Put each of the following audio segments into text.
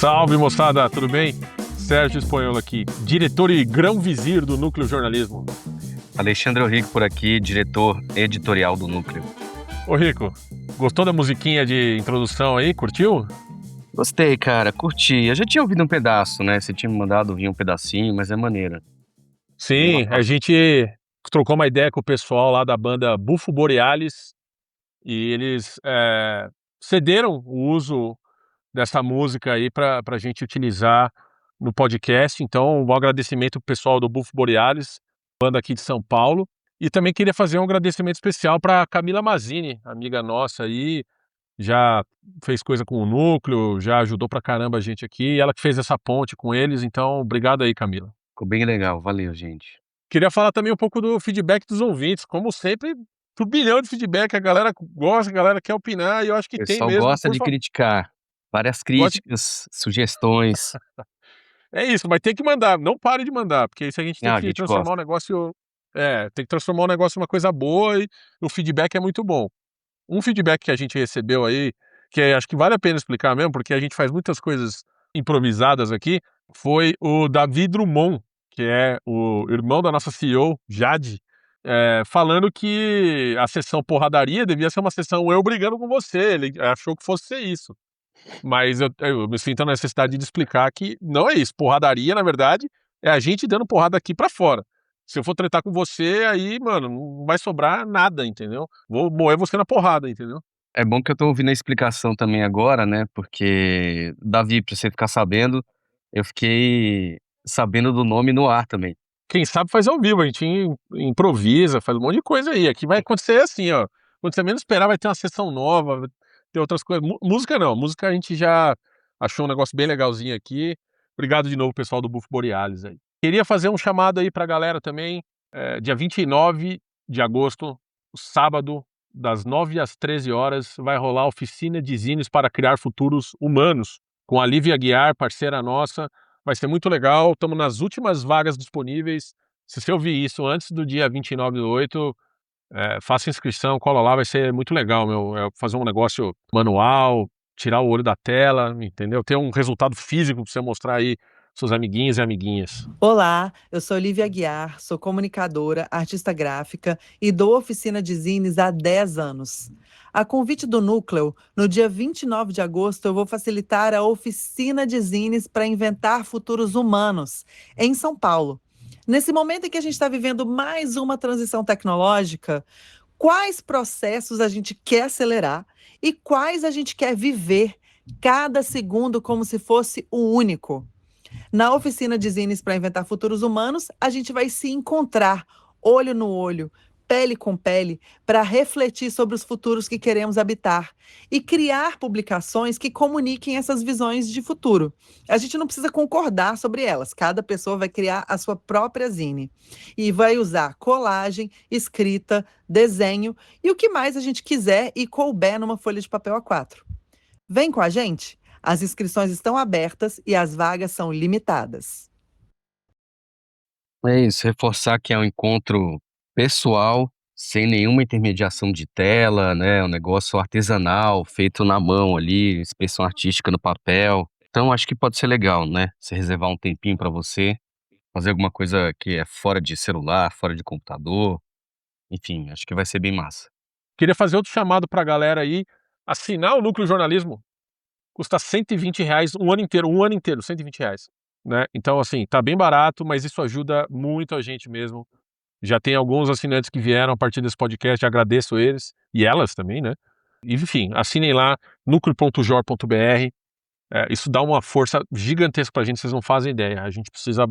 Salve, moçada, tudo bem? Sérgio Espanhol aqui, diretor e grão-vizir do Núcleo Jornalismo. Alexandre Rico por aqui, diretor editorial do Núcleo. Ô Rico, gostou da musiquinha de introdução aí? Curtiu? Gostei, cara, curti. Eu já tinha ouvido um pedaço, né? Você tinha me mandado ouvir um pedacinho, mas é maneira. Sim, a gente trocou uma ideia com o pessoal lá da banda Bufo Borealis e eles cederam o uso dessa música aí para a gente utilizar no podcast. Então, um agradecimento pro pessoal do Bufo Borealis, banda aqui de São Paulo. E também queria fazer um agradecimento especial para Camila Mazzini, amiga nossa aí, já fez coisa com o Núcleo, já ajudou pra caramba a gente aqui, ela que fez essa ponte com eles, então obrigado aí, Camila. Ficou bem legal, valeu, gente. Queria falar também um pouco do feedback dos ouvintes, como sempre, turbilhão de feedback, a galera gosta, a galera quer opinar, e eu acho O que tem pessoal mesmo, gosta de criticar. Várias gosta de... críticas, sugestões. É isso, mas tem que mandar, não pare de mandar, porque isso a gente tem Ah, a que gente transformar gosta. o negócio, tem que transformar o negócio em uma coisa boa e o feedback é muito bom. Um feedback que a gente recebeu aí, que acho que vale a pena explicar mesmo, porque a gente faz muitas coisas improvisadas aqui, foi o Davi Drummond, que é o irmão da nossa CEO, Jade, falando que a sessão porradaria devia ser uma sessão eu brigando com você, ele achou que fosse ser isso. Mas eu me sinto a necessidade de explicar que não é isso, porradaria, na verdade, é a gente dando porrada aqui pra fora. Se eu for tretar com você, aí, mano, não vai sobrar nada, entendeu? Vou moer você na porrada, entendeu? É bom que eu tô ouvindo a explicação também agora, né? Porque, Davi, pra você ficar sabendo, eu fiquei sabendo do nome no ar também. Quem sabe faz ao vivo, a gente improvisa, faz um monte de coisa aí. Aqui vai acontecer assim, ó. Quando você menos esperar, vai ter uma sessão nova, vai ter outras coisas. Música não, música a gente já achou um negócio bem legalzinho aqui. Obrigado de novo, pessoal do Bufo Borealis aí. Queria fazer um chamado aí pra galera também, dia 29 de agosto, sábado, das 9 às 13 horas, vai rolar a oficina de zines para criar futuros humanos, com a Lívia Aguiar, parceira nossa. Vai ser muito legal, estamos nas últimas vagas disponíveis. Se você ouvir isso antes do dia 29/8, faça inscrição, cola lá, vai ser muito legal, meu. Fazer um negócio manual, tirar o olho da tela, entendeu? Ter um resultado físico para você mostrar aí seus amiguinhos e amiguinhas. Olá, eu sou Lívia Aguiar, sou comunicadora, artista gráfica e dou oficina de zines há 10 anos. A convite do Núcleo, no dia 29 de agosto, eu vou facilitar a oficina de zines para inventar futuros humanos, em São Paulo. Nesse momento em que a gente está vivendo mais uma transição tecnológica, quais processos a gente quer acelerar e quais a gente quer viver cada segundo como se fosse o único? Na oficina de zines para inventar futuros humanos, a gente vai se encontrar olho no olho, pele com pele, para refletir sobre os futuros que queremos habitar e criar publicações que comuniquem essas visões de futuro. A gente não precisa concordar sobre elas, cada pessoa vai criar a sua própria zine e vai usar colagem, escrita, desenho e o que mais a gente quiser e couber numa folha de papel A4. Vem com a gente? As inscrições estão abertas e as vagas são limitadas. É isso, reforçar que é um encontro pessoal, sem nenhuma intermediação de tela, né? Um negócio artesanal, feito na mão ali, expressão artística no papel. Então acho que pode ser legal, né? Você reservar um tempinho pra você, fazer alguma coisa que é fora de celular, fora de computador. Enfim, acho que vai ser bem massa. Queria fazer outro chamado pra galera aí, assinar o Núcleo Jornalismo. Custa R$ 120 um ano inteiro, R$ 120, né? Então, assim, tá bem barato, mas isso ajuda muito a gente mesmo. Já tem alguns assinantes que vieram a partir desse podcast, agradeço eles, e elas também, né? E, enfim, assinem lá, nucleo.jor.br, isso dá uma força gigantesca pra gente, vocês não fazem ideia. A gente precisa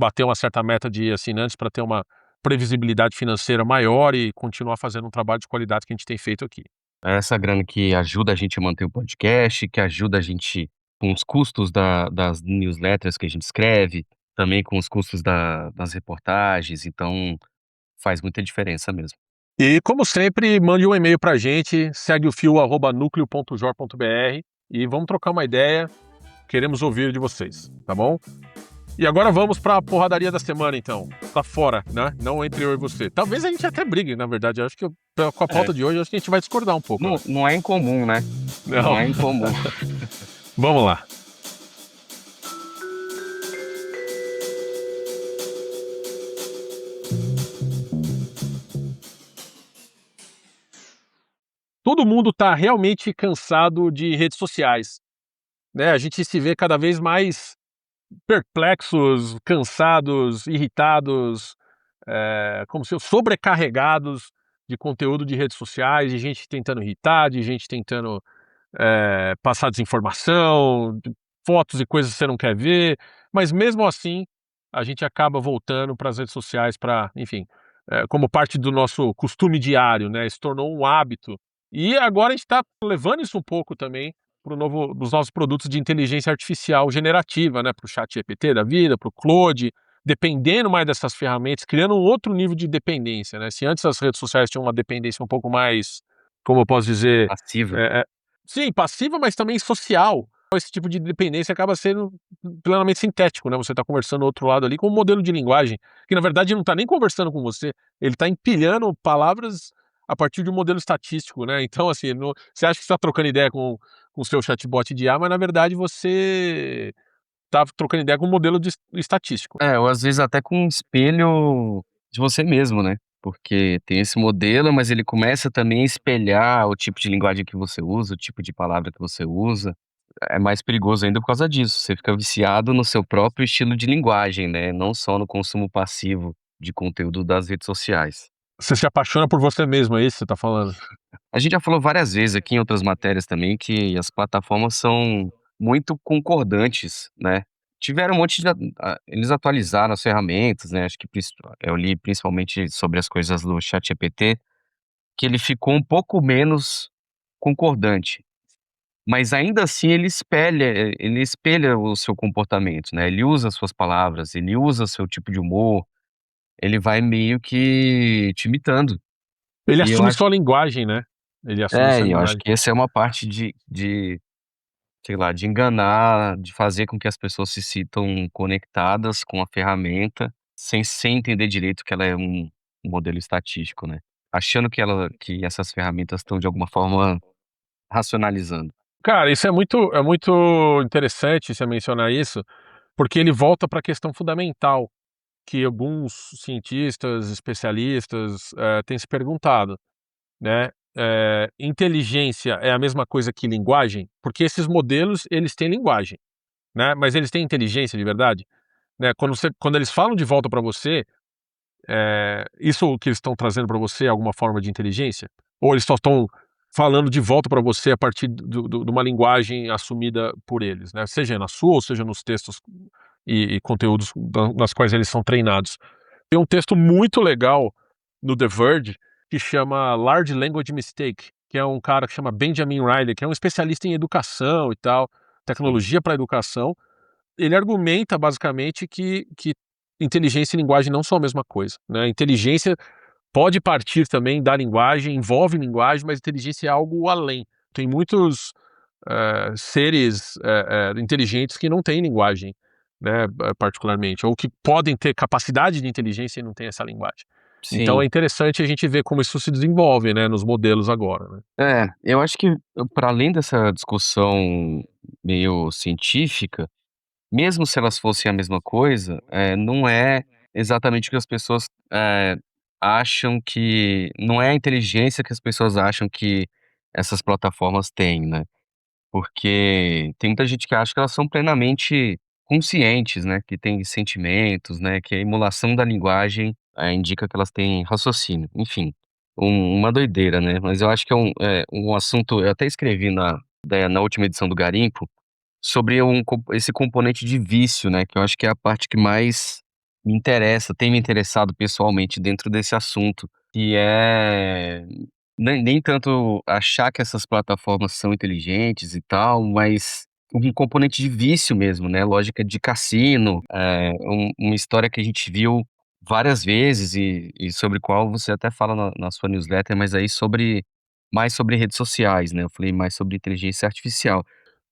bater uma certa meta de assinantes para ter uma previsibilidade financeira maior e continuar fazendo um trabalho de qualidade que a gente tem feito aqui. É essa grana que ajuda a gente a manter o podcast, que ajuda a gente com os custos das newsletters que a gente escreve, também com os custos das reportagens, então faz muita diferença mesmo. E, como sempre, mande um e-mail pra gente, segue o fio @nucleo.jor.br e vamos trocar uma ideia. Queremos ouvir de vocês, tá bom? E agora vamos pra porradaria da semana, então. Tá fora, né? Não entre eu e você. Talvez a gente até brigue, na verdade. Eu acho que com a pauta de hoje, acho que a gente vai discordar um pouco. Não é incomum, né? Não Não. é incomum. Vamos lá. todo mundo está realmente cansado de redes sociais, né? A gente se vê cada vez mais perplexos, cansados, irritados, como se sobrecarregados de conteúdo de redes sociais, de gente tentando irritar, de gente tentando passar desinformação, fotos e coisas que você não quer ver, mas mesmo assim a gente acaba voltando para as redes sociais para, enfim, como parte do nosso costume diário, né? Se tornou um hábito. E agora a gente está levando isso um pouco também para os nossos produtos de inteligência artificial generativa, né? Para o chat GPT da vida, para o Claude, dependendo mais dessas ferramentas, criando um outro nível de dependência, né? Se antes as redes sociais tinham uma dependência um pouco mais, como eu posso dizer, Passiva. é, é, sim, passiva, mas também social. Esse tipo de dependência acaba sendo plenamente sintético, né? Você está conversando do outro lado ali com um modelo de linguagem que, na verdade, não está nem conversando com você, ele está empilhando palavras a partir de um modelo estatístico, né? Então, assim, você acha que está trocando ideia com o seu chatbot de IA, mas na verdade você está trocando ideia com um modelo estatístico. Ou às vezes até com um espelho de você mesmo, né, porque tem esse modelo, mas ele começa também a espelhar o tipo de linguagem que você usa, o tipo de palavra que você usa. É mais perigoso ainda por causa disso, você fica viciado no seu próprio estilo de linguagem, né, não só no consumo passivo de conteúdo das redes sociais. Você se apaixona por você mesmo, é isso que você está falando? A gente já falou várias vezes aqui em outras matérias também que as plataformas são muito concordantes, né. Tiveram um monte de eles atualizaram as ferramentas, né, acho que eu li principalmente sobre as coisas do ChatGPT, que ele ficou um pouco menos concordante, mas ainda assim ele espelha o seu comportamento, né, ele usa as suas palavras, ele usa seu tipo de humor, ele vai meio que te imitando. Ele E eu assume acho sua linguagem, né? Ele assume sua e eu acho linguagem. que essa é uma parte de sei lá, de enganar, de fazer com que as pessoas se sintam conectadas com a ferramenta, sem entender direito que ela é um modelo estatístico, né. Achando que essas ferramentas estão de alguma forma racionalizando. Cara, isso é muito interessante você mencionar isso, porque ele volta para a questão fundamental que alguns cientistas, especialistas, têm se perguntado, né, inteligência é a mesma coisa que linguagem? Porque esses modelos, eles têm linguagem, né, mas eles têm inteligência de verdade? Né, quando eles falam de volta para você, isso que eles estão trazendo para você é alguma forma de inteligência? Ou eles só estão falando de volta para você a partir de uma linguagem assumida por eles, né? Seja na sua ou seja nos textos e conteúdos nas quais eles são treinados. Tem um texto muito legal no The Verge que chama Large Language Mistake, que é um cara que chama Benjamin Riley, que é um especialista em educação e tal, Sim. tecnologia para educação. Ele argumenta basicamente que inteligência e linguagem não são a mesma coisa, né? Inteligência pode partir também da linguagem, envolve linguagem, mas inteligência é algo além. Tem muitos seres inteligentes que não têm linguagem, né, particularmente, ou que podem ter capacidade de inteligência e não têm essa linguagem. Então é Sim. interessante a gente ver como isso se desenvolve, né, nos modelos agora, né. Eu acho que para além dessa discussão meio científica, mesmo se elas fossem a mesma coisa, não é exatamente o que as pessoas, acham que não é a inteligência que as pessoas acham que essas plataformas têm, né. Porque tem muita gente que acha que elas são plenamente conscientes, né, que têm sentimentos, né, que a emulação da linguagem, indica que elas têm raciocínio. Enfim, uma doideira, né, mas eu acho que é um assunto eu até escrevi na última edição do Garimpo, sobre esse componente de vício, né, que eu acho que é a parte que mais me interessa, tem me interessado pessoalmente dentro desse assunto, que é nem tanto achar que essas plataformas são inteligentes e tal, mas um componente de vício mesmo, né, lógica de cassino, uma história que a gente viu várias vezes e sobre qual você até fala na sua newsletter, mas aí mais sobre redes sociais, né, eu falei mais sobre inteligência artificial.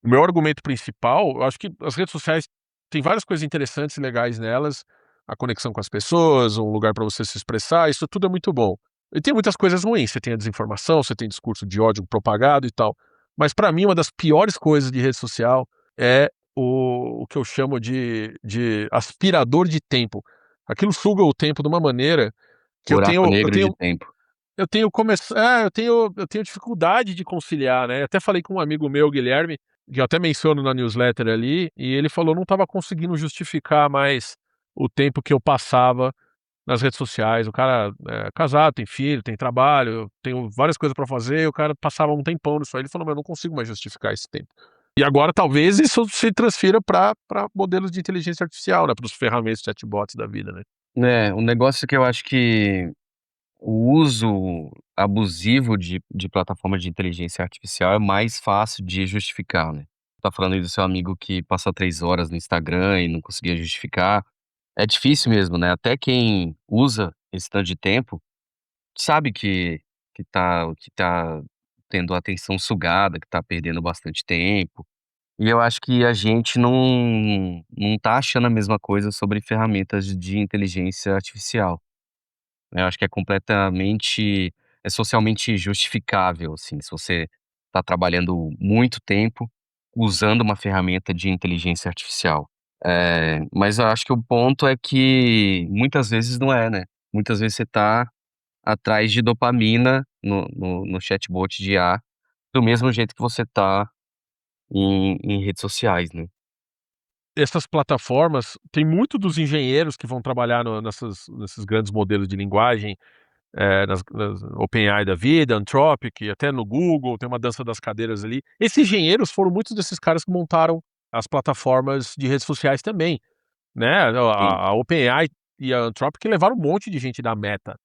O meu argumento principal, eu acho que as redes sociais têm várias coisas interessantes e legais nelas, a conexão com as pessoas, um lugar para você se expressar, isso tudo é muito bom. E tem muitas coisas ruins, você tem a desinformação, você tem discurso de ódio propagado e tal. Mas para mim uma das piores coisas de rede social é o que eu chamo de aspirador de tempo. Aquilo suga o tempo de uma maneira que eu Buraco tenho eu negro de tenho tempo. eu tenho dificuldade de conciliar, né. Eu até falei com um amigo meu, Guilherme, que eu até menciono na newsletter ali, e ele falou: "Não estava conseguindo justificar mais o tempo que eu passava nas redes sociais". O cara é casado, tem filho, tem trabalho, eu tenho várias coisas pra fazer, e o cara passava um tempão nisso aí. Ele falou: "Mas eu não consigo mais justificar esse tempo". E agora talvez isso se transfira pra modelos de inteligência artificial, né, para os ferramentas chatbots da vida, né. É, um negócio que eu acho que o uso abusivo de plataformas de inteligência artificial é mais fácil de justificar, né. Tá falando aí do seu amigo que passou 3 horas no Instagram e não conseguia justificar. É difícil mesmo, né, até quem usa esse tanto de tempo sabe que tá tendo a atenção sugada, que tá perdendo bastante tempo. E eu acho que a gente não tá achando a mesma coisa sobre ferramentas de inteligência artificial. Eu acho que é socialmente justificável, assim, se você tá trabalhando muito tempo usando uma ferramenta de inteligência artificial. Mas eu acho que o ponto é que muitas vezes não é, né. Muitas vezes você tá atrás de dopamina no chatbot de IA, do mesmo jeito que você tá em redes sociais, né. Essas plataformas tem muito dos engenheiros que vão trabalhar nesses grandes modelos de linguagem, nas OpenAI da vida, Anthropic, até no Google, tem uma dança das cadeiras ali. Esses engenheiros foram muitos desses caras que montaram as plataformas de redes sociais também, né. Sim, A OpenAI e a Anthropic levaram um monte de gente da Meta,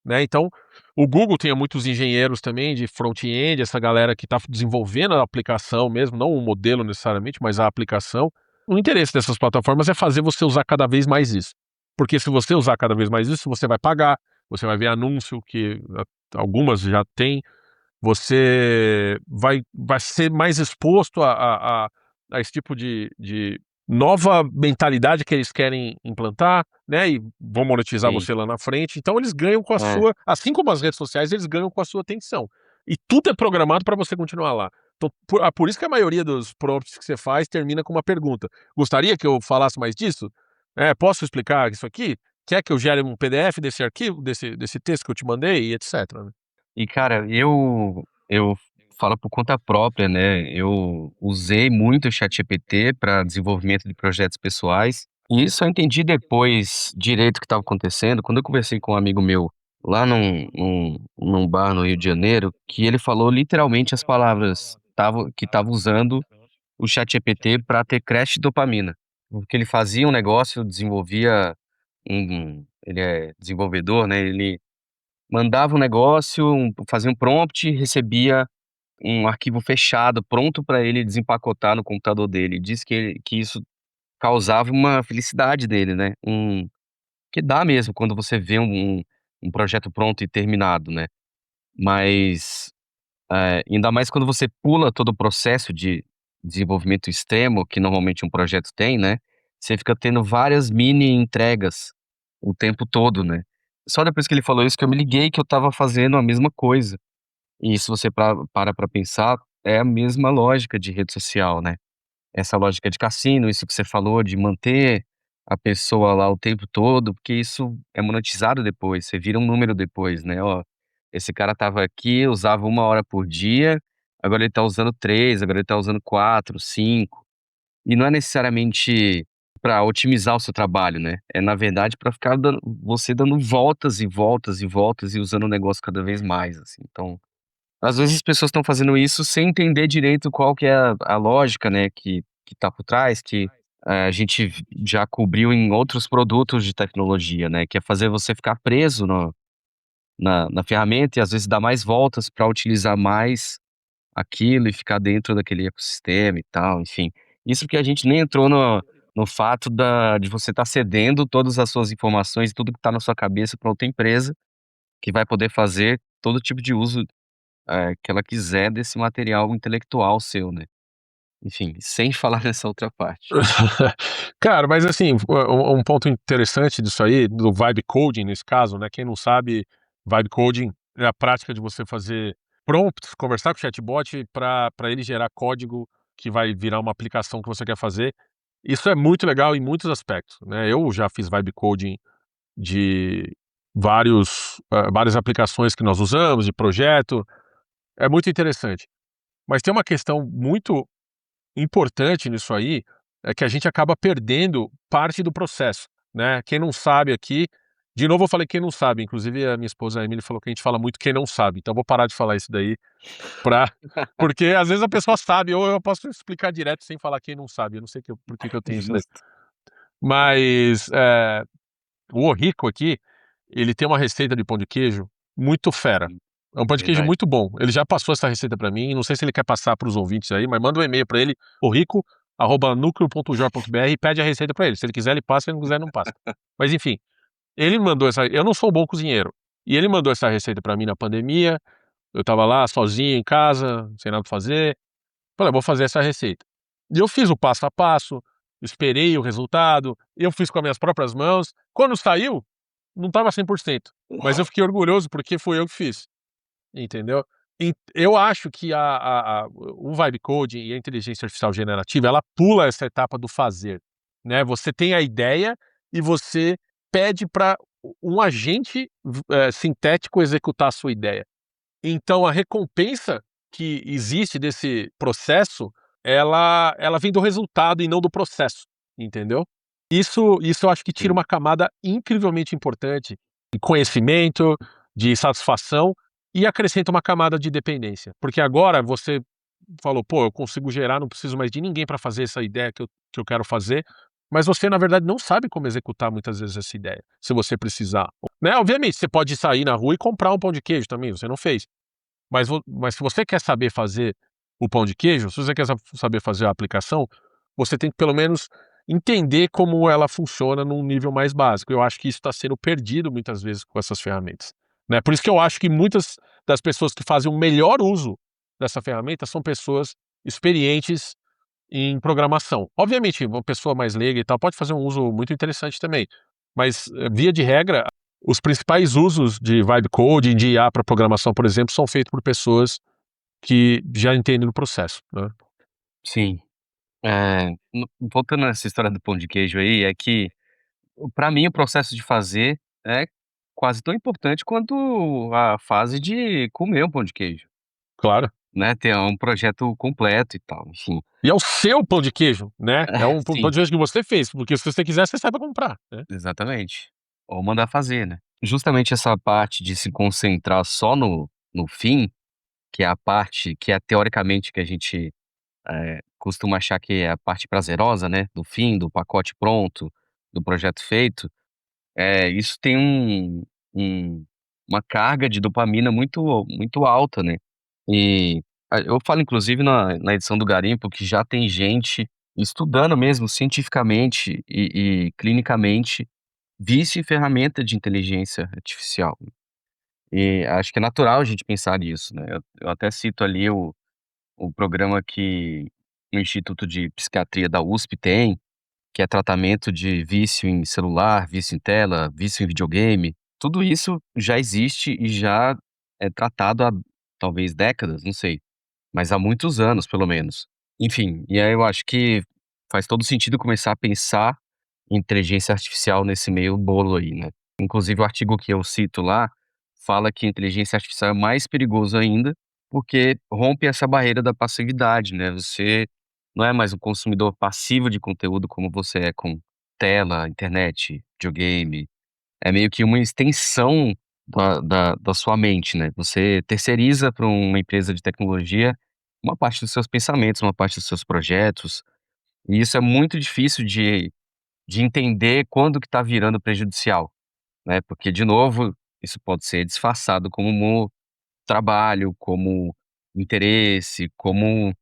né. Então, o Google tinha muitos engenheiros também de front-end, essa galera que está desenvolvendo a aplicação mesmo, não o modelo necessariamente, mas a aplicação. O interesse dessas plataformas é fazer você usar cada vez mais isso, porque se você usar cada vez mais isso, você vai pagar, você vai ver anúncio que algumas já têm, você vai ser mais exposto a esse tipo de nova mentalidade que eles querem implantar, né, e vão monetizar sim. você lá na frente. Então eles ganham com a É. sua, assim como as redes sociais, eles ganham com a sua atenção. E tudo é programado para você continuar lá. Então, por isso que a maioria dos prompts que você faz termina com uma pergunta: "Gostaria que eu falasse mais disso? Posso explicar isso aqui? Quer que eu gere um PDF desse arquivo, desse texto que eu te mandei?", e etcétera, né. E cara, eu falo por conta própria, né, eu usei muito o ChatGPT para desenvolvimento de projetos pessoais, e isso eu entendi depois direito o que estava acontecendo, quando eu conversei com um amigo meu lá num bar no Rio de Janeiro, que ele falou literalmente as palavras, que estava usando o ChatGPT para ter crash de dopamina. Porque ele fazia um negócio, desenvolvia ele é desenvolvedor, né, ele mandava um negócio, fazia um prompt, recebia um arquivo fechado, pronto para ele desempacotar no computador dele. Diz que isso causava uma felicidade dele, né, que dá mesmo quando você vê um projeto pronto e terminado, né. Mas, ainda mais quando você pula todo o processo de desenvolvimento extremo, que normalmente um projeto tem, né, você fica tendo várias mini entregas o tempo todo, né. Só depois que ele falou isso que eu me liguei que eu estava fazendo a mesma coisa. E se você para pra pensar, é a mesma lógica de rede social, né. Essa lógica de cassino, isso que você falou de manter a pessoa lá o tempo todo, porque isso é monetizado depois, você vira um número depois, né, "Ó, esse cara estava aqui, usava 1 hora por dia, agora ele tá usando 3, agora ele tá usando 4, 5". E não é necessariamente para otimizar o seu trabalho, né, é na verdade para ficar dando voltas e voltas e voltas e usando o negócio cada vez mais, assim, então às vezes as pessoas estão fazendo isso sem entender direito qual que é a lógica, né, que tá por trás, que, a gente já cobriu em outros produtos de tecnologia, né, que é fazer você ficar preso no na ferramenta e às vezes dar mais voltas para utilizar mais aquilo e ficar dentro daquele ecossistema e tal, enfim. Isso porque a gente nem entrou no fato de você estar cedendo todas as suas informações, tudo que tá na sua cabeça pra outra empresa, que vai poder fazer todo tipo de uso que ela quiser desse material intelectual seu, né. Enfim, sem falar nessa outra parte. Cara, mas assim, um ponto interessante disso aí, do vibe coding nesse caso, né, quem não sabe, vibe coding é a prática de você fazer prompts, conversar com o chatbot para ele gerar código que vai virar uma aplicação que você quer fazer. Isso é muito legal em muitos aspectos, né. Eu já fiz vibe coding de várias aplicações que nós usamos de projeto. É muito interessante. Mas tem uma questão muito importante nisso aí, é que a gente acaba perdendo parte do processo, né? Quem não sabe aqui, de novo eu falei quem não sabe, inclusive a minha esposa a Emily falou que a gente fala muito quem não sabe, então eu vou parar de falar isso daí, pra... porque às vezes a pessoa sabe, ou eu posso explicar direto sem falar quem não sabe, eu não sei por que eu tenho isso daí. Justo. Mas o Orrico aqui, ele tem uma receita de pão de queijo muito fera. É um pão de queijo Verdade. muito bom. Ele já passou essa receita pra mim, não sei se ele quer passar pros ouvintes aí, mas manda um e-mail pra ele, orrico@nucleo.jor.br e pede a receita pra ele. Se ele quiser, ele passa, se ele não quiser, não passa. Mas enfim, ele mandou essa... Eu não sou um bom cozinheiro. E ele mandou essa receita pra mim na pandemia, eu tava lá sozinho em casa, sem nada pra fazer. Falei, vou fazer essa receita. E eu fiz o passo a passo, esperei o resultado, eu fiz com as minhas próprias mãos. Quando saiu, não estava 100%, mas eu fiquei orgulhoso porque foi eu que fiz, entendeu? E eu acho que o vibe coding e a inteligência artificial generativa, ela pula essa etapa do fazer, né? Você tem a ideia e você pede para um agente sintético executar a sua ideia. Então a recompensa que existe desse processo, ela vem do resultado e não do processo, entendeu? Isso eu acho que tira Sim. uma camada incrivelmente importante de conhecimento, de satisfação e acrescenta uma camada de dependência. Porque agora você falou, pô, eu consigo gerar, não preciso mais de ninguém para fazer essa ideia que eu quero fazer, mas você na verdade não sabe como executar muitas vezes essa ideia, se você precisar, né? Obviamente, você pode sair na rua e comprar um pão de queijo também, você não fez. Mas se você quer saber fazer o pão de queijo, se você quer saber fazer a aplicação, você tem que pelo menos entender como ela funciona num nível mais básico. Eu acho que isso está sendo perdido muitas vezes com essas ferramentas, né? Por isso que eu acho que muitas das pessoas que fazem o melhor uso dessa ferramenta são pessoas experientes em programação. Obviamente, uma pessoa mais leiga e tal pode fazer um uso muito interessante também, mas via de regra, os principais usos de vibe coding, de IA para programação, por exemplo, são feitos por pessoas que já entendem do processo, né? Sim. Voltando nessa história do pão de queijo aí, é que, pra mim, o processo de fazer é quase tão importante quanto a fase de comer um pão de queijo, Claro. né, ter um projeto completo e tal, enfim. E é o seu pão de queijo, né? É um pão Sim, de queijo que você fez, porque se você quiser, você sabe comprar, né? exatamente. Ou mandar fazer, né. Justamente essa parte de se concentrar só no fim, que é a parte que é teoricamente que a gente, costuma achar que é a parte prazerosa, né, do fim, do pacote pronto, do projeto feito. Isso tem um uma carga de dopamina muito alta, né. E, eu falo inclusive na edição do Garimpo que já tem gente estudando mesmo cientificamente e clinicamente vício em ferramenta de inteligência artificial. E acho que é natural a gente pensar nisso, né. Eu até cito ali o programa que o Instituto de Psiquiatria da USP tem, que é tratamento de vício em celular, vício em tela, vício em videogame. Tudo isso já existe e já é tratado há talvez décadas, não sei, mas há muitos anos pelo menos. Enfim, e aí eu acho que faz todo sentido começar a pensar em inteligência artificial nesse meio bolo aí, né. Inclusive o artigo que eu cito lá, fala que a inteligência artificial é mais perigoso ainda, porque rompe essa barreira da passividade, né, você não é mais um consumidor passivo de conteúdo como você é com tela, internet, videogame, é meio que uma extensão da sua mente, né. Você terceiriza para uma empresa de tecnologia uma parte dos seus pensamentos, uma parte dos seus projetos, e isso é muito difícil de entender quando que tá virando prejudicial, né, porque de novo, isso pode ser disfarçado como trabalho, como interesse, como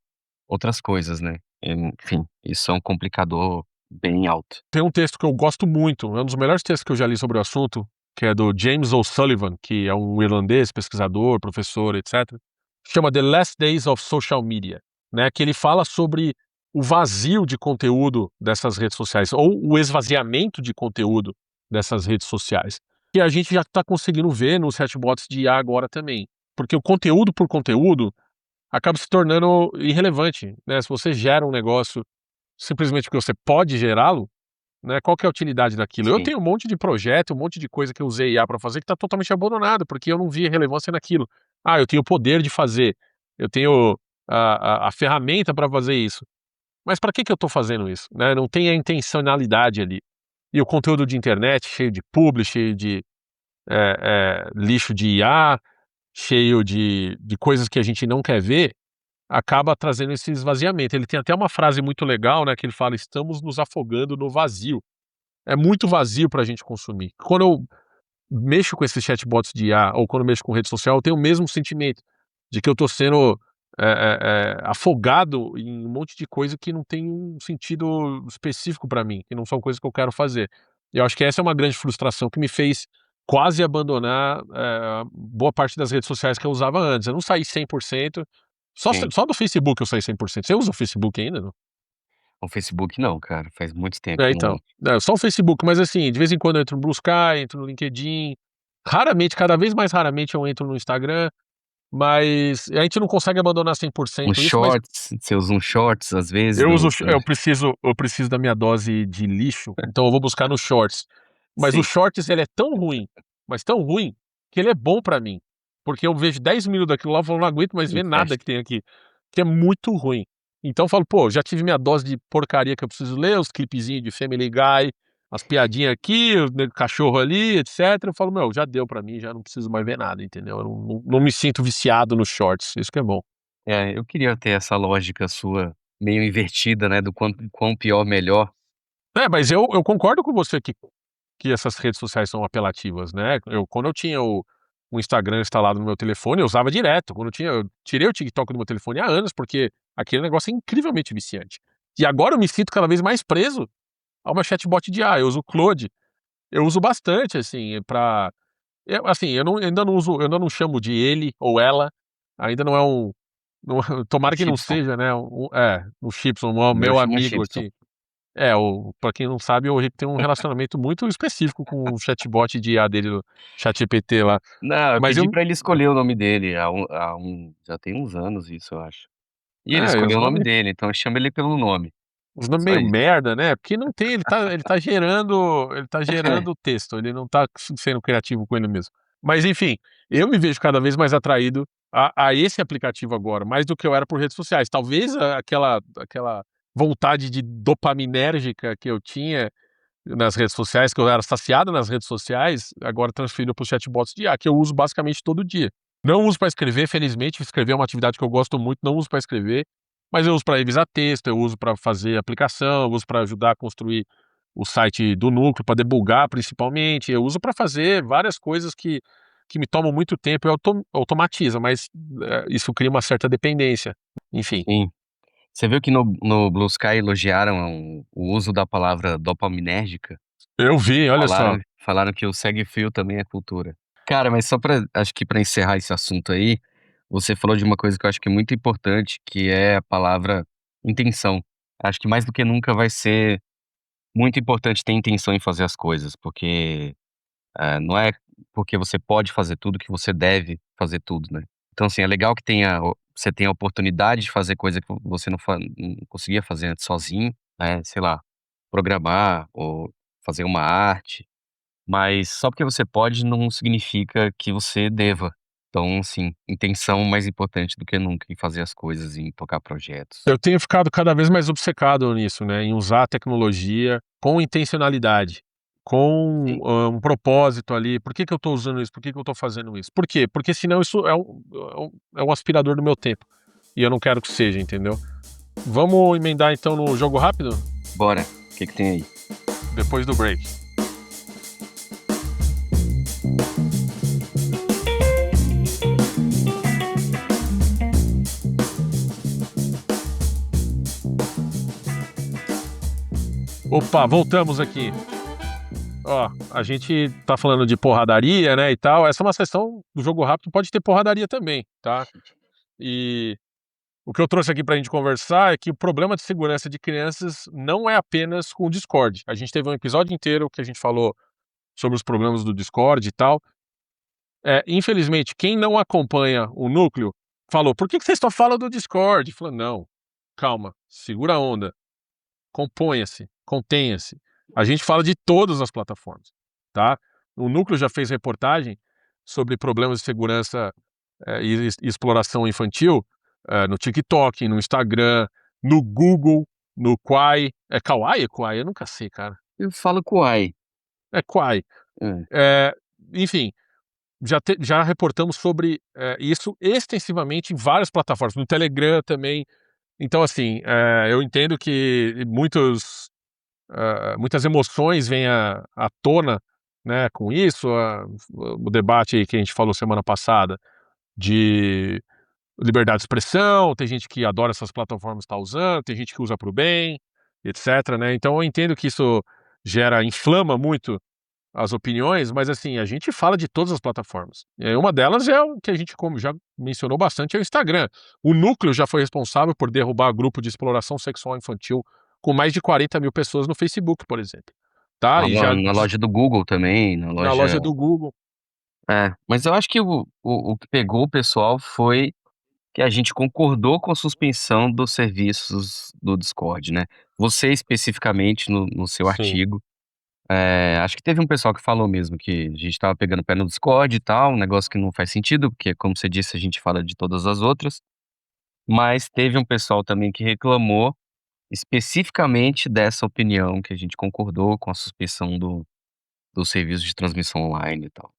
outras coisas, né. Enfim, isso é um complicador bem alto. Tem um texto que eu gosto muito, é um dos melhores textos que eu já li sobre o assunto, que é do James O'Sullivan, que é um irlandês, pesquisador, professor, etc. Chama The Last Days of Social Media, né? Que ele fala sobre o vazio de conteúdo dessas redes sociais, ou o esvaziamento de conteúdo dessas redes sociais. Que a gente já está conseguindo ver nos chatbots de IA agora também. Porque o conteúdo por conteúdo acaba se tornando irrelevante, né? Se você gera um negócio simplesmente porque você pode gerá-lo, né? Qual que é a utilidade daquilo? Eu Sim, tenho um monte de projeto, um monte de coisa que eu usei IA para fazer que está totalmente abandonado, porque eu não vi relevância naquilo. Ah, eu tenho o poder de fazer, eu tenho a ferramenta para fazer isso. Mas para que eu estou fazendo isso, né? Não tem a intencionalidade ali. E o conteúdo de internet cheio de publi, cheio de lixo de IA, cheio de coisas que a gente não quer ver, acaba trazendo esse esvaziamento. Ele tem até uma frase muito legal, né, que ele fala: "Estamos nos afogando no vazio". É muito vazio para a gente consumir. Quando eu mexo com esses chatbots de IA ou quando eu mexo com rede social, eu tenho o mesmo sentimento, de que eu estou sendo, afogado em um monte de coisa que não tem um sentido específico para mim, que não são coisas que eu quero fazer. E eu acho que essa é uma grande frustração que me fez quase abandonar, boa parte das redes sociais que eu usava antes. Eu não saí 100%, sim. só do Facebook eu saí 100%. Você usa o Facebook ainda, não? O Facebook não, cara, faz muito tempo É, que eu não então. uso. Só o Facebook, mas assim, de vez em quando eu entro no Blue Sky, entro no LinkedIn, raramente, cada vez mais raramente eu entro no Instagram, mas a gente não consegue abandonar Um 100% isso, mas shorts, você usa um shorts às vezes eu uso do eu preciso da minha dose de lixo, então eu vou buscar no Shorts. Mas o sim, Shorts ele é tão ruim, mas tão ruim, que ele é bom pra mim, porque eu vejo 10 minutos daquilo lá, eu falo: "Não aguento mais não ver nada fecha. que tem aqui", que é muito ruim. Então eu falo: "Pô, já tive minha dose de porcaria que eu preciso ler, os clipezinhos de Family Guy, as piadinhas aqui, o cachorro ali, etcétera", eu falo: "Meu, já deu pra mim, já não preciso mais ver nada", entendeu? Eu não me sinto viciado nos Shorts, isso que é bom. É, eu queria ter essa lógica sua meio invertida, né, do quão pior melhor. É, mas eu concordo com você que essas redes sociais são apelativas, né. Quando eu tinha o Instagram instalado no meu telefone, eu usava direto. Eu tirei o TikTok do meu telefone há anos, porque aquele negócio é incrivelmente viciante. E agora eu me sinto cada vez mais preso ao meu chatbot de IA. Eu uso o Claude, eu uso bastante, assim, assim, eu ainda não chamo de ele ou ela, ainda não é um não O tomara que não Chibson, seja, né, o Chipson, o o meu meu chama amigo Chibson. aqui. Pra quem não sabe, o Rick tem um relacionamento muito específico com o chatbot de IA dele, o ChatGPT lá. Não, eu Mas pedi eu pra ele escolher o nome dele há já tem uns anos isso, eu acho. E ele os escolheu o nome nomes dele, então eu chamo ele pelo nome, os nomes só meio isso. merda, né, porque não tem ele tá gerando o texto, ele não tá sendo criativo com ele mesmo. Mas enfim, eu me vejo cada vez mais atraído a esse aplicativo agora, mais do que eu era por redes sociais. Talvez aquela vontade de dopaminérgica que eu tinha nas redes sociais, que eu era saciado nas redes sociais, agora transferiu para os chatbots de IA, que eu uso basicamente todo dia. Não uso para escrever, felizmente, escrever é uma atividade que eu gosto muito, não uso para escrever, mas eu uso para revisar texto, eu uso para fazer aplicação, eu uso para ajudar a construir o site do núcleo, para debugar principalmente, eu uso para fazer várias coisas que me tomam muito tempo e automatiza, mas isso cria uma certa dependência. Enfim, Sim. Você viu que no Blue Sky elogiaram o uso da palavra dopaminérgica? eu vi, olha só. Falaram que o segue fio também é cultura. Cara, mas só pra acho que pra encerrar esse assunto aí, você falou de uma coisa que eu acho que é muito importante, que é a palavra intenção. Acho que mais do que nunca vai ser muito importante ter intenção em fazer as coisas, porque, não é porque você pode fazer tudo que você deve fazer tudo, né. Então, assim, é legal que você tenha a oportunidade de fazer coisa que você não conseguia fazer antes sozinho, né, sei lá, programar ou fazer uma arte. Mas só porque você pode não significa que você deva. Então, assim, intenção mais importante do que nunca em fazer as coisas, em tocar projetos. Eu tenho ficado cada vez mais obcecado nisso, né, em usar a tecnologia com intencionalidade, com, Sim, um propósito ali. Por que que eu estou usando isso? Por que que eu estou fazendo isso? Por quê? Porque senão isso é um aspirador do meu tempo, e eu não quero que seja, entendeu. Vamos emendar então no jogo rápido? bora. O que que tem aí? Depois do break. Opa, voltamos aqui. Ó, a gente tá falando de porradaria, né, e tal, essa é uma sessão do jogo rápido, pode ter porradaria também, tá. E o que eu trouxe aqui pra gente conversar é que o problema de segurança de crianças não é apenas com o Discord. A gente teve um episódio inteiro que a gente falou sobre os problemas do Discord e tal. Infelizmente, quem não acompanha o núcleo falou: "Por que que vocês só falam do Discord?" Falou: "Não, calma, segura a onda, componha-se, contenha-se. A gente fala de todas as plataformas, tá? O Núcleo já fez reportagem sobre problemas de segurança e exploração infantil no TikTok, no Instagram, no Google, no Quai. É Kawaii? É Quai? Eu nunca sei, cara. Eu falo Kuai. É Quai. É. Enfim, já reportamos sobre isso extensivamente em várias plataformas, no Telegram também. Então, assim, eu entendo que muitas emoções vêm à tona, né, com isso, o debate aí que a gente falou semana passada de liberdade de expressão, tem gente que adora essas plataformas estar usando, tem gente que usa para o bem, etc, né. Então eu entendo que isso inflama muito as opiniões, mas assim, a gente fala de todas as plataformas. Uma delas é o que a gente, como já mencionou bastante, é o Instagram. O Núcleo já foi responsável por derrubar grupo de exploração sexual infantil com mais de 40 mil pessoas no Facebook, por exemplo, tá? E já Na loja do Google também, na na loja. loja do Google. Mas eu acho que o que pegou o pessoal foi que a gente concordou com a suspensão dos serviços do Discord, né. Você especificamente no seu Sim. artigo, acho que teve um pessoal que falou mesmo que a gente estava pegando pé no Discord e tal, um negócio que não faz sentido, porque como você disse, a gente fala de todas as outras, mas teve um pessoal também que reclamou especificamente dessa opinião que a gente concordou com a suspensão do serviço de transmissão online e tal.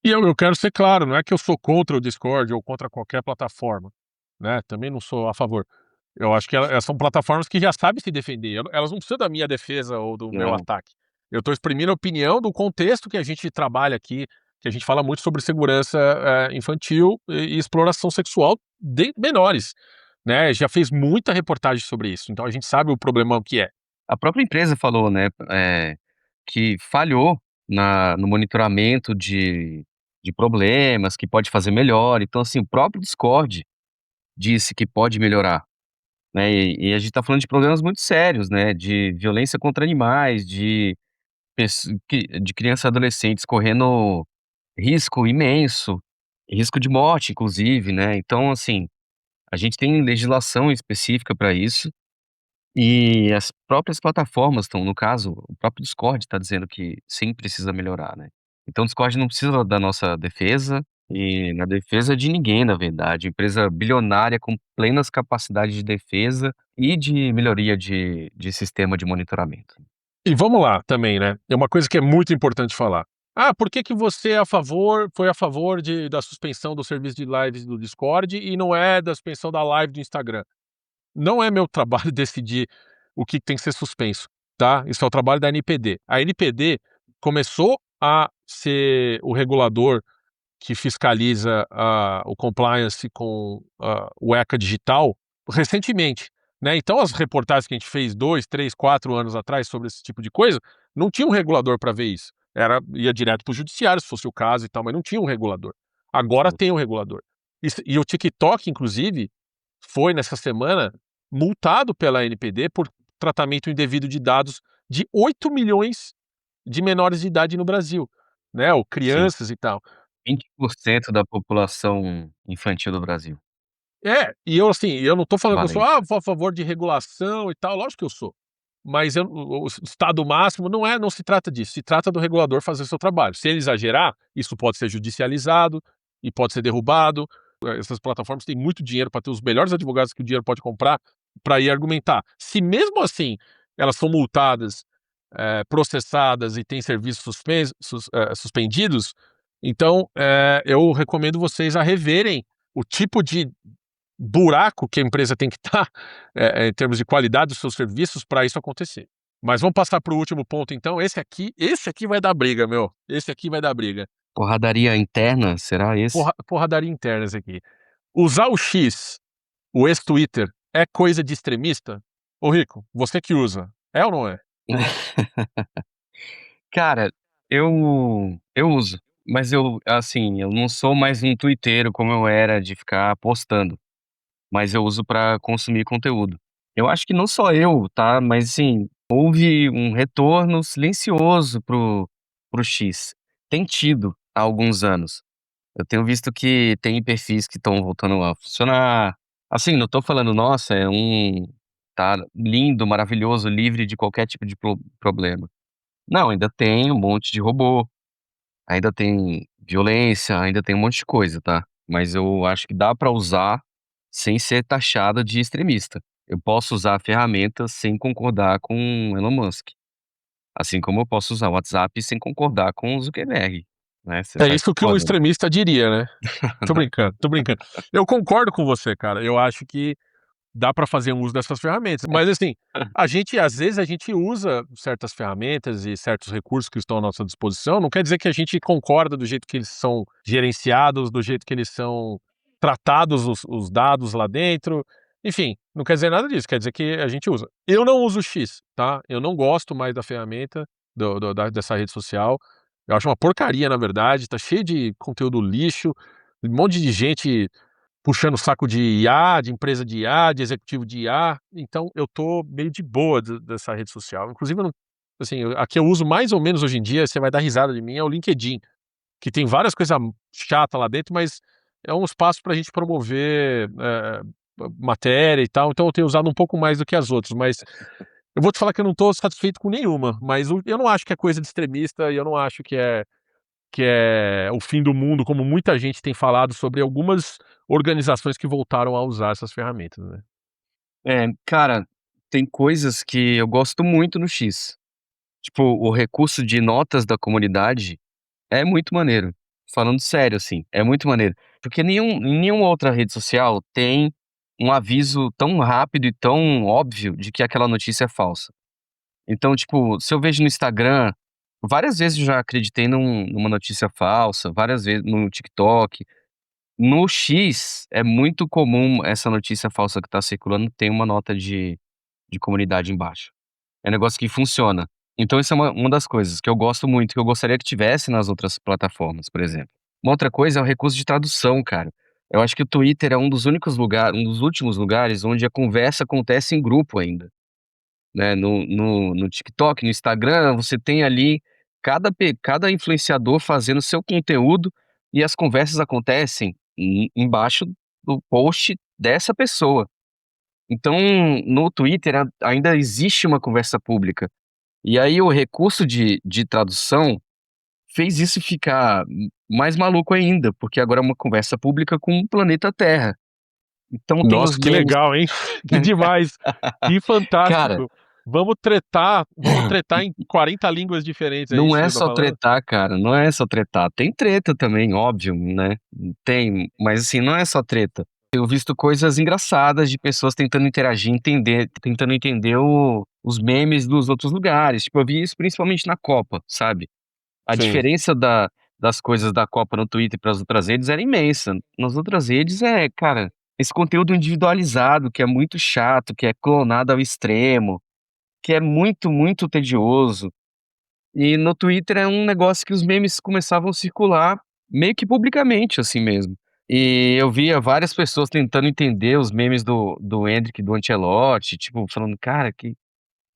E eu quero ser claro, não é que eu sou contra o Discord ou contra qualquer plataforma, né, também não sou a favor. Eu acho que elas são plataformas que já sabem se defender, elas não precisam da minha defesa ou do meu É. ataque. Eu estou exprimindo a opinião do contexto que a gente trabalha aqui, que a gente fala muito sobre segurança, infantil e exploração sexual de menores, né, já fez muita reportagem sobre isso, então a gente sabe o problemão que é. A própria empresa falou, né, que falhou no monitoramento de problemas, que pode fazer melhor. Então, assim, o próprio Discord disse que pode melhorar, né, e a gente tá falando de problemas muito sérios, né, de violência contra animais, de crianças e adolescentes correndo risco imenso, risco de morte inclusive, né. Então, assim, a gente tem legislação específica para isso. E as próprias plataformas estão no caso, o próprio Discord está dizendo que sim, precisa melhorar, né. Então o Discord não precisa da nossa defesa, e na defesa de ninguém, na verdade, empresa bilionária com plenas capacidades de defesa e de melhoria de sistema de monitoramento. E vamos lá também, né, é uma coisa que é muito importante falar. "Ah, por que que você foi a favor da suspensão do serviço de lives do Discord e não é da suspensão da live do Instagram?" Não é meu trabalho decidir o que tem que ser suspenso, tá, isso é o trabalho da NPD. A NPD começou a ser o regulador que fiscaliza o compliance com o ECA digital recentemente, né. Então as reportagens que a gente fez 2, 3, 4 anos atrás sobre esse tipo de coisa, não tinha um regulador para ver isso. Ia direto para o judiciário, se fosse o caso e tal, mas não tinha um regulador. Agora tem um regulador. E o TikTok, inclusive, foi nessa semana multado pela NPD por tratamento indevido de dados de 8 milhões de menores de idade no Brasil, né, ou Sim, crianças e tal. 20% da população infantil do Brasil. E eu assim, eu não tô falando que eu sou, Valente. a favor de regulação e tal, lógico que eu sou. Mas o estado máximo não se trata disso, se trata do regulador fazer o seu trabalho. Se ele exagerar, isso pode ser judicializado e pode ser derrubado. Essas plataformas têm muito dinheiro para ter os melhores advogados que o dinheiro pode comprar, para ir argumentar. Se mesmo assim elas são multadas, processadas e têm serviços suspendidos, então, eu recomendo vocês a reverem o tipo de buraco que a empresa tem que estar, em termos de qualidade dos seus serviços para isso acontecer. Mas vamos passar para o último ponto então, esse aqui vai dar briga, meu, esse aqui vai dar briga. Porradaria interna, será esse? Porradaria interna esse aqui. Usar o X, o ex-Twitter, é coisa de extremista? Ô Rico, você que usa, é ou não é? Cara, eu uso, mas assim, eu não sou mais um twitteiro como eu era de ficar postando, mas eu uso pra consumir conteúdo. Eu acho que não só eu, tá, mas assim, houve um retorno silencioso pro X. Tem tido há alguns anos. Eu tenho visto que tem perfis que estão voltando a funcionar. Assim, não tô falando: "Nossa, tá lindo, maravilhoso, livre de qualquer tipo de problema". Não, ainda tem um monte de robô, ainda tem violência, ainda tem um monte de coisa, tá? Mas eu acho que dá pra usar sem ser taxada de extremista. Eu posso usar a ferramenta sem concordar com Elon Musk, assim como eu posso usar o WhatsApp sem concordar com o Zuckerberg, né, você É tá isso que um concordando. extremista diria, né. Tô brincando, tô brincando. Eu concordo com você, cara, eu acho que dá para fazer um uso dessas ferramentas, mas assim, às vezes a gente usa certas ferramentas e certos recursos que estão à nossa disposição, não quer dizer que a gente concorda do jeito que eles são gerenciados, do jeito que eles são tratados os dados lá dentro, enfim, não quer dizer nada disso, quer dizer que a gente usa. Eu não uso o X, tá, eu não gosto mais da ferramenta dessa rede social, eu acho uma porcaria na verdade, tá cheio de conteúdo lixo, um monte de gente puxando o saco de IA, de empresa de IA, de executivo de IA, então eu tô meio de boa dessa rede social. Inclusive eu não assim, a que eu uso mais ou menos hoje em dia, você vai dar risada de mim, é o LinkedIn, que tem várias coisas chata lá dentro, mas é um espaço pra gente promover, matéria e tal, então eu tenho usado um pouco mais do que as outras, mas eu vou te falar que eu não tô satisfeito com nenhuma, mas eu não acho que é coisa de extremista e eu não acho que é o fim do mundo, como muita gente tem falado sobre algumas organizações que voltaram a usar essas ferramentas, né. É, cara, tem coisas que eu gosto muito no X, tipo, o recurso de notas da comunidade é muito maneiro, falando sério, assim, é muito maneiro, porque nenhuma outra rede social tem um aviso tão rápido e tão óbvio de que aquela notícia é falsa. Então, tipo, se eu vejo no Instagram, várias vezes eu já acreditei numa notícia falsa, várias vezes no TikTok. No X, é muito comum essa notícia falsa que tá circulando ter uma nota de comunidade embaixo. É um negócio que funciona. Então isso é uma das coisas que eu gosto muito, que eu gostaria que tivesse nas outras plataformas, por exemplo. Uma outra coisa é o recurso de tradução, cara. Eu acho que o Twitter é um dos únicos lugares, um dos últimos lugares onde a conversa acontece em grupo ainda, né, no TikTok, no Instagram, você tem ali cada influenciador fazendo seu conteúdo e as conversas acontecem embaixo do post dessa pessoa. Então, no Twitter ainda existe uma conversa pública. E aí o recurso de tradução fez isso ficar mais maluco ainda, porque agora é uma conversa pública com o planeta Terra. Então tem Nossa, os que memes. legal, hein. Que demais, que Cara, fantástico. Vamos tretar em 40 línguas diferentes, é não isso que é você tá só falando? tretar, cara, não é só tretar. Tem treta também, óbvio, né, tem, mas assim, não é só treta. Eu visto coisas engraçadas de pessoas tentando entender os memes dos outros lugares, tipo, eu vi isso principalmente na Copa, sabe. A Sim. diferença das coisas da Copa no Twitter para as outras redes era imensa. Nas outras redes cara, esse conteúdo individualizado que é muito chato, que é clonado ao extremo, que é muito, muito tedioso. E no Twitter é um negócio que os memes começavam a circular meio que publicamente, assim mesmo. E eu via várias pessoas tentando entender os memes do Endrick, do Ancelotti, tipo, falando: "Cara, que"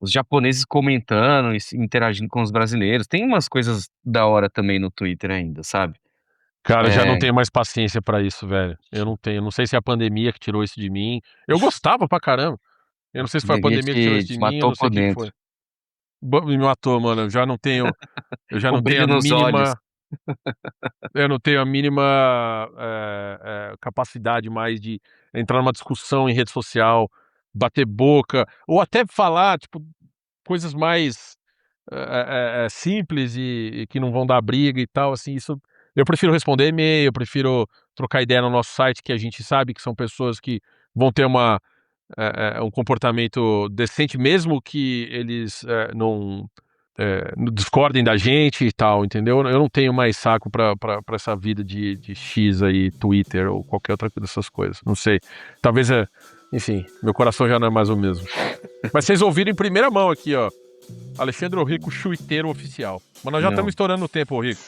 os japoneses comentando e se interagindo com os brasileiros. Tem umas coisas da hora também no Twitter ainda, sabe. Cara, já não É, tenho mais paciência pra isso, velho. Eu não tenho, não sei se é a pandemia que tirou isso de mim. Eu gostava pra caramba. Eu a não sei se foi a pandemia pandemia que tirou isso te de mim, eu matou não sei por o que que dentro. foi. Me matou, mano, eu já O não tenho a brilho nos olhos. mínima eu não tenho a mínima, capacidade mais de entrar numa discussão em rede social, bater boca, ou até falar, tipo, coisas mais, simples e que não vão dar briga e tal, assim, isso eu prefiro responder e-mail, eu prefiro trocar ideia no nosso site, que a gente sabe que são pessoas que vão ter um comportamento decente, mesmo que eles, não discordem da gente e tal, entendeu? Eu não tenho mais saco pra essa vida de X aí, Twitter ou qualquer outra dessas coisas. Não sei. Talvez enfim, meu coração já não é mais o mesmo. Mas vocês ouviram em primeira mão aqui, ó. Alexandre Rico, chuiteiro oficial. Mas nós já estamos Não. estourando o tempo, Rico.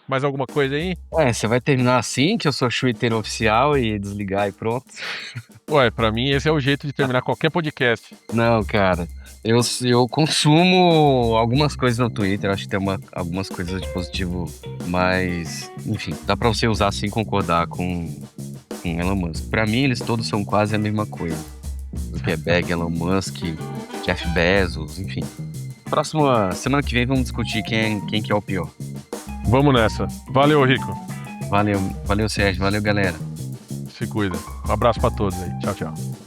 Mais alguma coisa aí? Você vai terminar assim, que eu sou chuiteiro oficial e desligar e pronto? Ué, pra mim esse é o jeito de terminar qualquer podcast. Não, cara. Eu consumo algumas coisas no Twitter, acho que tem algumas coisas de positivo, mas, enfim, dá pra você usar sem concordar com Elon Musk. Pra mim, eles todos são quase a mesma coisa. Zuckerberg, Elon Musk, Jeff Bezos, enfim. Próxima semana que vem vamos discutir quem que é o pior. Vamos nessa. Valeu, Rico. Valeu, Sérgio. Valeu, galera. Se cuida. Um abraço pra todos aí. Tchau, tchau.